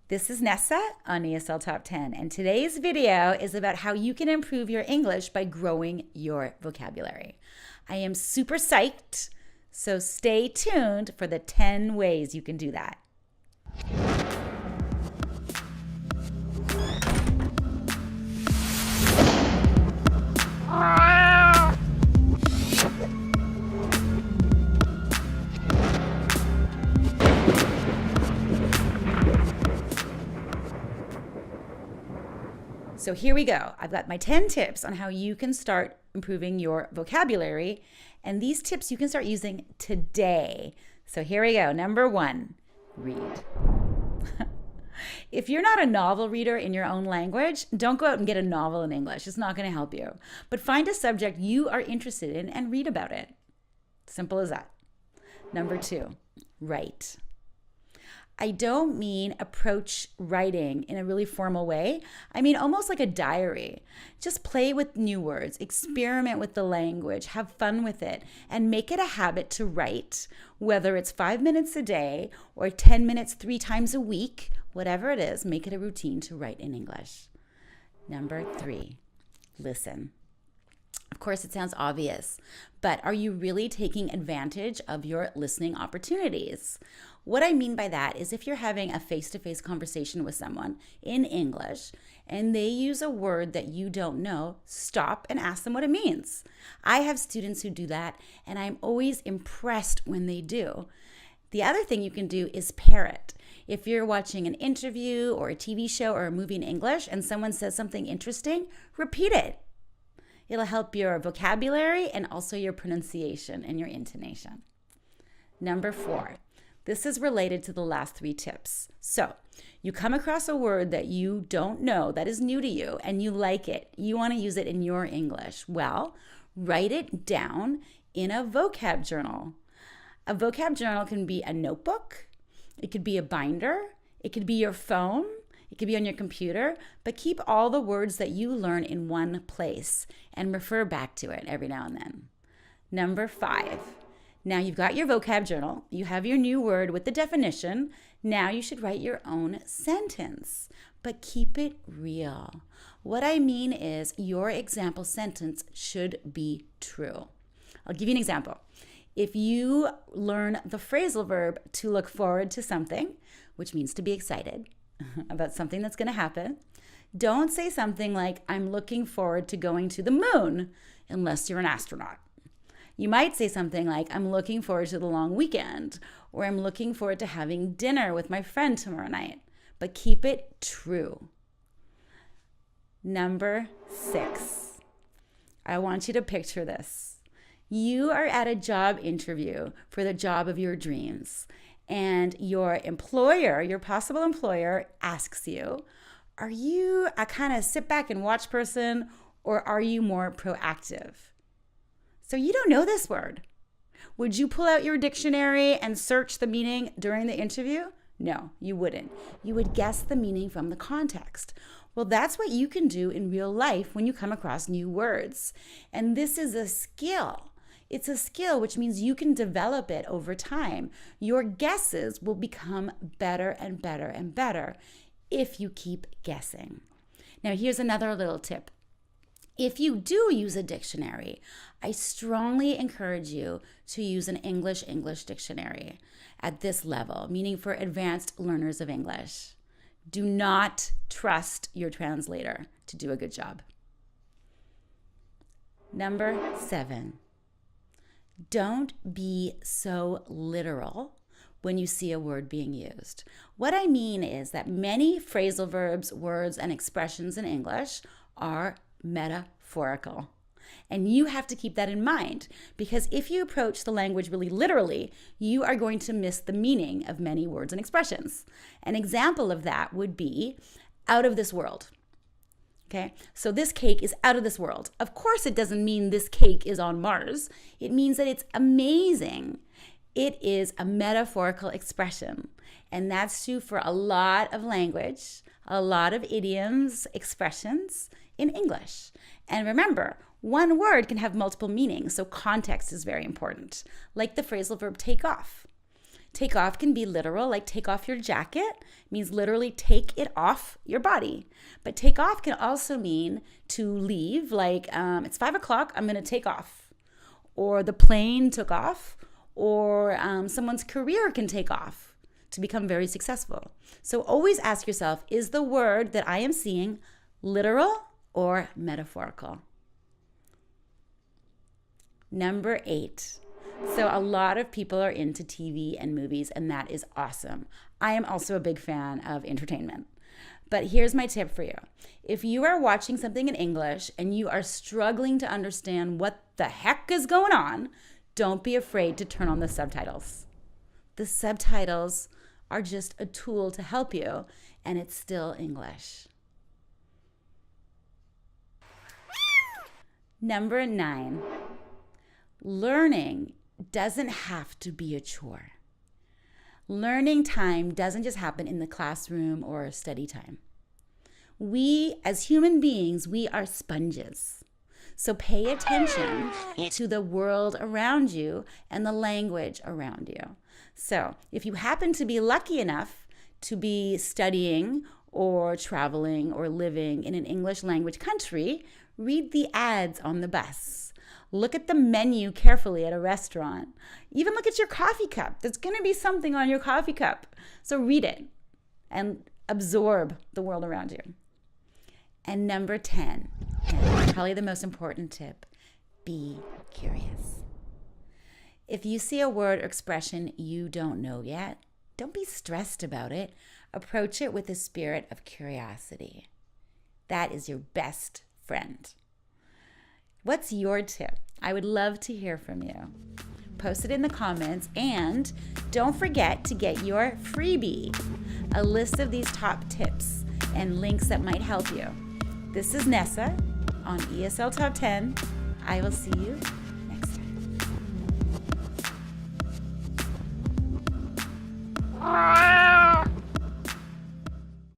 This is Nessa on ESL Top 10, and today's video is about how you can improve your English by growing your vocabulary. I am super psyched, so stay tuned for the 10 ways you can do that. So here we go. I've got my 10 tips on how you can start improving your vocabulary. And these tips you can start using today. So here we go. Number 1, read. If you're not a novel reader in your own language, don't go out and get a novel in English. It's not going to help you. But find a subject you are interested in and read about it. Simple as that. Number 2, write. I don't mean approach writing in a really formal way. I mean almost like a diary. Just play with new words, experiment with the language, have fun with it, and make it a habit to write, whether it's 5 minutes a day or 10 minutes 3 times a week, whatever it is, make it a routine to write in English. Number 3, listen. Of course, it sounds obvious, but are you really taking advantage of your listening opportunities? What I mean by that is if you're having a face-to-face conversation with someone in English and they use a word that you don't know, stop and ask them what it means. I have students who do that, and I'm always impressed when they do. The other thing you can do is parrot. If you're watching an interview or a TV show or a movie in English and someone says something interesting, repeat it. It'll help your vocabulary and also your pronunciation and your intonation. Number 4, this is related to the last 3 tips. So you come across a word that you don't know, that is new to you, and you like it. You want to use it in your English. Well, write it down in a vocab journal. A vocab journal can be a notebook. It could be a binder. It could be your phone. It could be on your computer, but keep all the words that you learn in one place and refer back to it every now and then. Number 5, now you've got your vocab journal. You have your new word with the definition. Now you should write your own sentence, but keep it real. What I mean is your example sentence should be true. I'll give you an example. If you learn the phrasal verb to look forward to something, which means to be excited about something that's going to happen, don't say something like, I'm looking forward to going to the moon, unless you're an astronaut. You might say something like, I'm looking forward to the long weekend, or I'm looking forward to having dinner with my friend tomorrow night, but keep it true. Number 6, I want you to picture this. You are at a job interview for the job of your dreams, and your employer, your possible employer, asks you, are you a kind of sit back and watch person, or are you more proactive? So you don't know this word. Would you pull out your dictionary and search the meaning during the interview? No, you wouldn't. You would guess the meaning from the context. Well, that's what you can do in real life when you come across new words. And this is a skill. It's a skill, which means you can develop it over time. Your guesses will become better and better and better if you keep guessing. Now, here's another little tip. If you do use a dictionary, I strongly encourage you to use an English dictionary at this level, meaning for advanced learners of English. Do not trust your translator to do a good job. Number 7. Don't be so literal when you see a word being used. What I mean is that many phrasal verbs, words, and expressions in English are metaphorical. And you have to keep that in mind, because if you approach the language really literally, you are going to miss the meaning of many words and expressions. An example of that would be out of this world. Okay, so this cake is out of this world. Of course, it doesn't mean this cake is on Mars. It means that it's amazing. It is a metaphorical expression. And that's true for a lot of language, a lot of idioms, expressions in English. And remember, one word can have multiple meanings, so context is very important, like the phrasal verb take off. Take off can be literal, like take off your jacket. It means literally take it off your body. But take off can also mean to leave, like it's 5 o'clock, I'm going to take off. Or the plane took off, or someone's career can take off to become very successful. So always ask yourself, is the word that I am seeing literal or metaphorical? Number 8. So a lot of people are into TV and movies, and that is awesome. I am also a big fan of entertainment. But here's my tip for you. If you are watching something in English and you are struggling to understand what the heck is going on, don't be afraid to turn on the subtitles. The subtitles are just a tool to help you, and it's still English. Number 9. Learning doesn't have to be a chore. Learning time doesn't just happen in the classroom or study time. We, as human beings, we are sponges. So pay attention to the world around you and the language around you. So if you happen to be lucky enough to be studying or traveling or living in an English language country, read the ads on the bus. Look at the menu carefully at a restaurant. Even look at your coffee cup. There's going to be something on your coffee cup. So read it and absorb the world around you. And number 10, and probably the most important tip, be curious. If you see a word or expression you don't know yet, don't be stressed about it. Approach it with a spirit of curiosity. That is your best friend. What's your tip? I would love to hear from you. Post it in the comments, and don't forget to get your freebie, a list of these top tips and links that might help you. This is Nessa on ESL Top 10. I will see you next time.